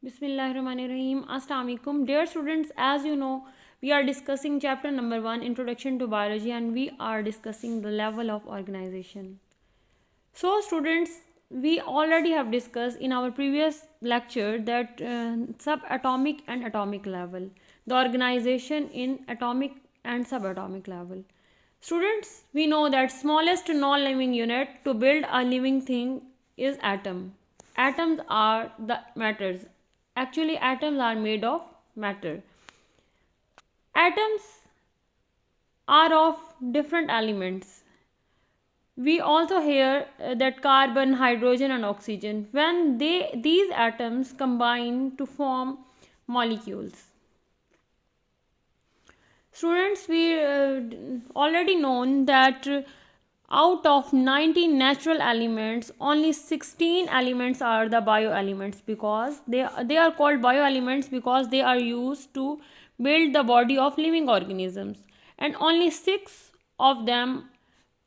Bismillahirrahmanirrahim. Assalamu alaikum. Dear students, as you know, we are discussing chapter number 1, Introduction to Biology, and we are discussing the level of organization. So, students, we already have discussed in our previous lecture that subatomic and atomic level, the organization in atomic and subatomic level. Students, we know that smallest non-living unit to build a living thing is atom. Atoms are the matters. Actually, atoms are made of matter. Atoms are of different elements. We also hear that carbon, hydrogen and oxygen, when these atoms combine to form molecules. Students, we already known that out of 19 natural elements, only 16 elements are the bioelements, because they are called bioelements because they are used to build the body of living organisms, and only 6 of them,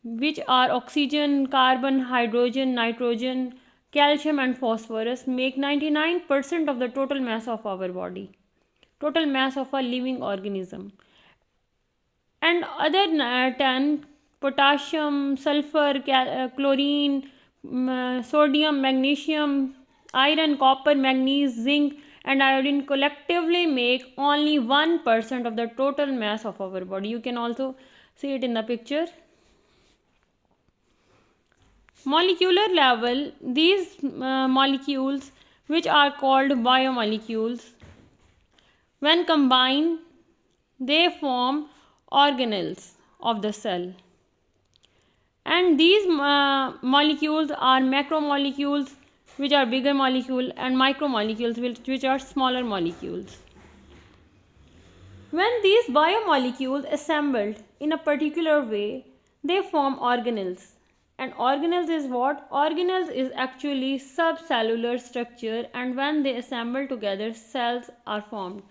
which are oxygen, carbon, hydrogen, nitrogen, calcium and phosphorus, make 99% of the total mass of our body, total mass of a living organism. And other 10, potassium, sulfur, chlorine, sodium, magnesium, iron, copper, manganese, zinc and iodine collectively make only 1% of the total mass of our body. You can also see it in the picture. Molecular level, these molecules, which are called biomolecules, when combined they form organelles of the cell, and these molecules are macromolecules, which are bigger molecule, and micromolecules, which are smaller molecules. When these biomolecules assembled in a particular way, they form organelles. And organelles is what? Organelles is actually subcellular structure, and when they assemble together, cells are formed.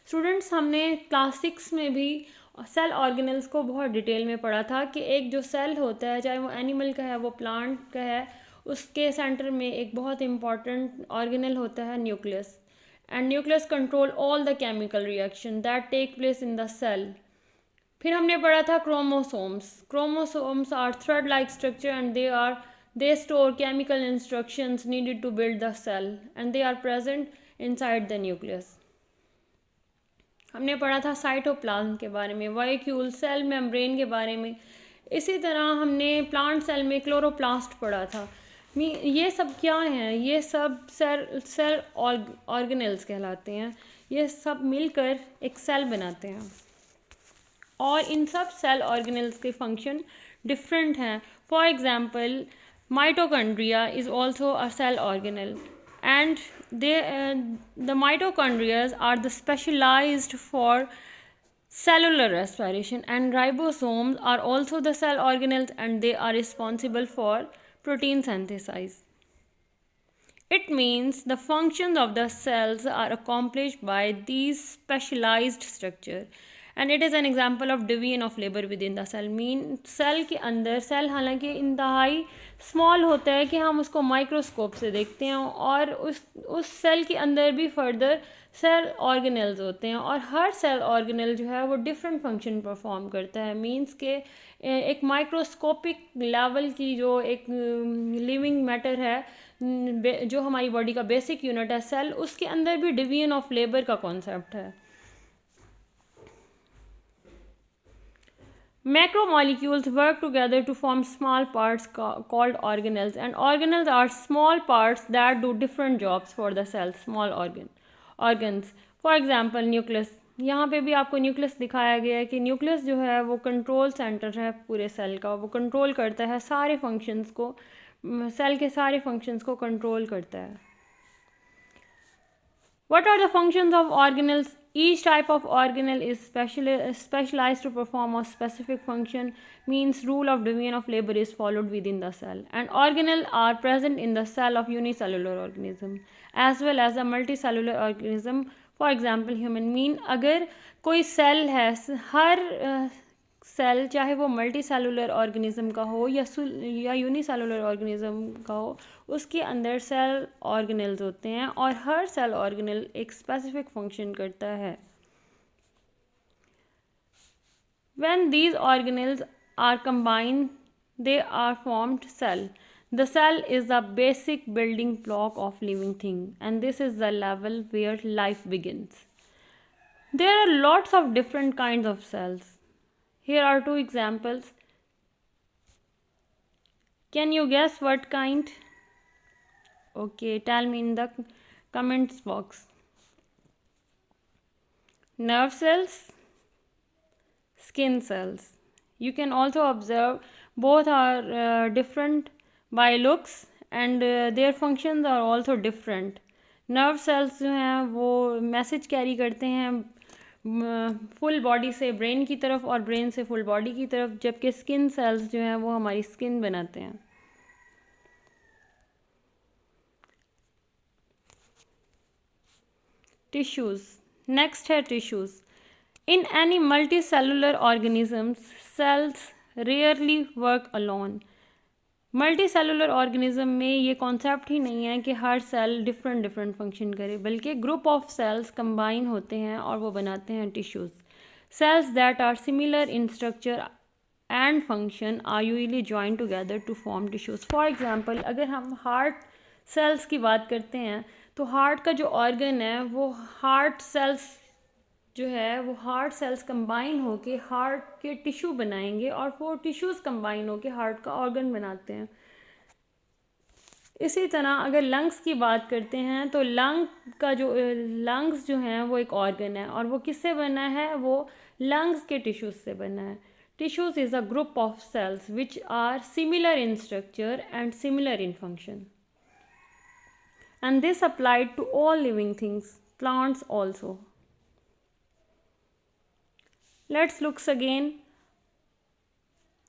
Students, हमने class 6 में भी cell organelles को बहुत detail में पढ़ा था कि एक जो सेल होता है, चाहे वो एनिमल का है, वो प्लांट का है, उसके सेंटर में एक बहुत इंपॉर्टेंट ऑर्गेनल होता है nucleus, and nucleus control all the chemical reaction that take place in the cell. फिर हमने पढ़ा था chromosomes. Chromosomes are thread like structure and they store chemical instructions needed to build the cell, and they are present inside the nucleus. हमने पढ़ा था cytoplasm के बारे में, वैक्यूल, सेल मेम्ब्रेन के बारे में. इसी तरह हमने प्लांट सेल में क्लोरोप्लास्ट पढ़ा था. ये सब क्या हैं? ये सब सेल ऑर्गेनल्स कहलाते हैं. ये सब मिलकर एक सेल बनाते हैं, और इन सब सेल ऑर्गेनल्स के फंक्शन डिफरेंट हैं. For example, mitochondria is also a cell organelle, and the mitochondria are the specialized for cellular respiration, and ribosomes are also the cell organelles, and they are responsible for protein synthesis. It means the functions of the cells are accomplished by these specialized structure, and it is an example of division of labor within the cell. Mean cell के अंदर, cell हालांकि इंतहाई small होता है कि हम उसको microscope से देखते हैं, और उस सेल के अंदर भी फर्दर सेल ऑर्गेनल्स होते हैं, और हर सेल ऑर्गेनल जो है वो डिफरेंट फंक्शन परफॉर्म करता है. मींस के एक माइक्रोस्कोपिक लेवल की जो एक लिविंग मैटर है, जो हमारी बॉडी का बेसिक यूनिट है सेल, उसके अंदर भी डिवीजन ऑफ लेबर का कॉन्सेप्ट है. Macromolecules work together to form small parts called organelles, and organelles are small parts that do different jobs for the cell. Small organs. For example, nucleus. यहाँ पे भी आपको nucleus दिखाया गया है कि न्यूक्लियस जो है वो कंट्रोल सेंटर है पूरे सेल का. वो कंट्रोल करता है सारे फंक्शंस को, सेल के सारे फंक्शंस को कंट्रोल करता है. What are the functions of organelles? Each type of organelle is specialized to perform a specific function, means rule of division of labor is followed within the cell. And organelles are present in the cell of unicellular organism as well as a multicellular organism. For example, human. Mean अगर कोई cell है, हर cell, चाहे वो multi cellular organism का हो या unicellular organism का हो, उसके अंदर सेल ऑर्गेनेल्स होते हैं और हर सेल ऑर्गेनेल एक स्पेसिफिक फंक्शन करता है. When these organelles are combined, they are formed cell. The cell is the basic building block of living thing, and this is the level where life begins. There are lots of different kinds of cells. Here are two examples. Can you guess what kind? Okay, tell me in the comments box. Nerve cells, skin cells. You can also observe both are different by looks and their functions are also different. Nerve cells जो हैं वो message carry करते हैं full body से brain की तरफ और brain से फुल बॉडी की तरफ, जबकि स्किन सेल्स जो हैं वो हमारी स्किन बनाते हैं. टिश्यूज़. नेक्स्ट है tissues. In any multicellular organisms, cells rarely work alone. Multicellular organism में ये कॉन्सेप्ट ही नहीं है कि हर सेल डिफरेंट फंक्शन करे, बल्कि ग्रुप ऑफ सेल्स कंबाइन होते हैं और वो बनाते हैं tissues. Cells that are similar in structure and function are usually join together to form tissues. For example, अगर हम हार्ट सेल्स की बात करते हैं तो हार्ट का जो ऑर्गन है वो हार्ट सेल्स जो है वो हार्ट सेल्स कंबाइन होके हार्ट के टिश्यू बनाएंगे और वो टिश्यूज़ कंबाइन होके हार्ट का ऑर्गन बनाते हैं. इसी तरह अगर लंग्स की बात करते हैं तो लंग्स जो हैं वो एक ऑर्गन है और वो किससे बना है, वो लंग्स के टिश्यूज़ से बना है. Tissues is a group of cells which are similar in structure and similar in function, and this applied to all living things, plants also. Let's looks again.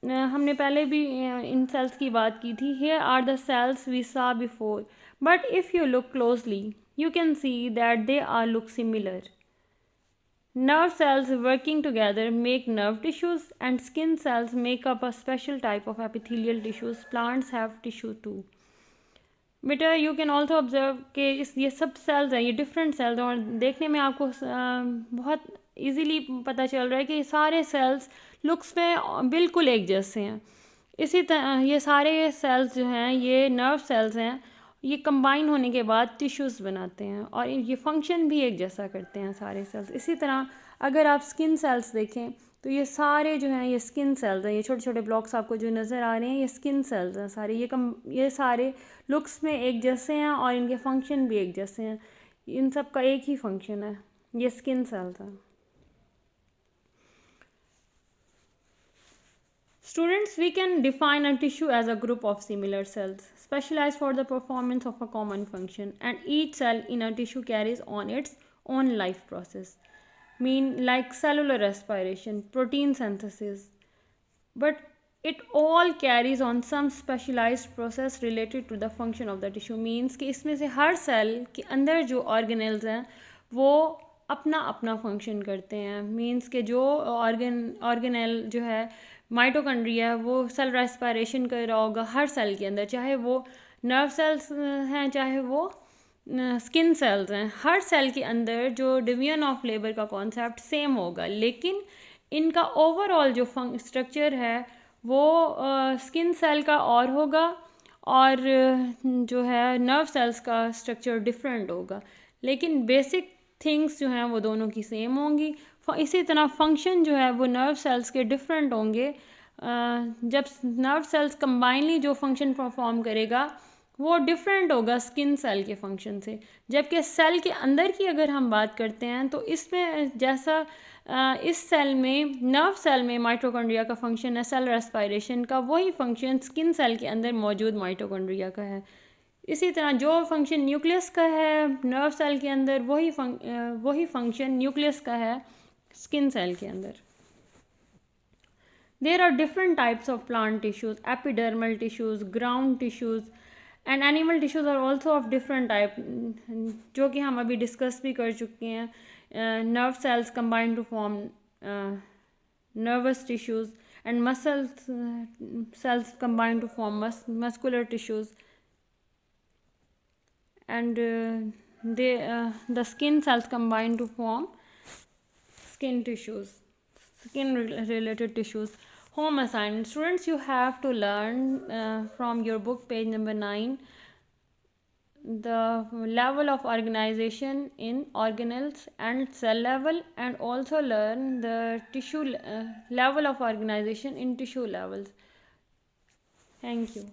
हमने पहले भी इन सेल्स की बात की थी. Here are the cells we saw before, but if you look closely you can see that they are look similar. Nerve cells working together make nerve tissues, and skin cells make up a special type of epithelial tissues. Plants have tissue too. बेटा you can also observe कि ये सब sales हैं, ये different cells हैं और देखने में आपको बहुत इजीली पता चल रहा है कि सारे सेल्स लुक्स में बिल्कुल एक जैसे हैं. इसी तरह ये सारे सेल्स जो हैं ये नर्व सेल्स हैं, ये कंबाइन होने के बाद टिश्यूज़ बनाते हैं और ये फंक्शन भी एक जैसा करते हैं सारे सेल्स. इसी तरह अगर आप स्किन सेल्स देखें तो ये सारे जो हैं ये स्किन सेल्स हैं, ये छोटे छोटे ब्लॉक्स आपको जो नज़र आ रहे हैं ये स्किन सेल्स हैं सारे. ये सारे लुक्स में एक जैसे हैं और इनके फंक्शन भी एक जैसे हैं. इन सब का एक ही फंक्शन है, ये स्किन सेल्स हैं. Students, we can define a tissue as a group of similar cells specialized for the performance of a common function, and each cell in a tissue carries on its own life process, mean like cellular respiration, protein synthesis, but it all carries on some specialized process related to the function of the tissue. Means कि इसमें से हर cell के अंदर जो organelles हैं वो अपना अपना फंक्शन करते हैं. मीन्स कि जो ऑर्गेनेल जो है माइटोकॉन्ड्रिया वो सेल रेस्पिरेशन कर रहा होगा हर सेल के अंदर, चाहे वो नर्व सेल्स हैं चाहे वो स्किन सेल्स हैं. हर सेल के अंदर जो डिवीजन ऑफ लेबर का कॉन्सेप्ट सेम होगा, लेकिन इनका ओवरऑल जो स्ट्रक्चर है वो स्किन सेल का और होगा और जो है नर्व सेल्स का स्ट्रक्चर डिफरेंट होगा, लेकिन बेसिक थिंग्स जो हैं वो दोनों की सेम होंगी. इसी तरह फंक्शन जो है वो नर्व सेल्स के डिफरेंट होंगे. जब नर्व सेल्स कंबाइनली जो फंक्शन परफॉर्म करेगा वो डिफरेंट होगा स्किन सेल के फंक्शन से. जबकि सेल के अंदर की अगर हम बात करते हैं तो इसमें जैसा इस सेल में नर्व सेल में माइटोकॉन्ड्रिया का फंक्शन है सेल रेस्पिरेशन का, वही फंक्शन स्किन सेल के अंदर मौजूद माइटोकॉन्ड्रिया का है. इसी तरह जो फंक्शन न्यूक्लियस का है नर्व सेल के अंदर वही फंक्शन न्यूक्लियस का है स्किन सेल के अंदर. There are different types of plant tissues, epidermal tissues, ground tissues, and animal tissues are also of different type, जो कि हम अभी डिस्कस भी कर चुके हैं. Nerve cells combine to form nervous tissues, and muscles cells combine to form muscular tissues, and the skin cells combine to form skin tissues, skin related tissues. Home assignment, students, you have to learn from your book, page number 9, the level of organization in organelles and cell level, and also learn the tissue level of organization in tissue levels. Thank you.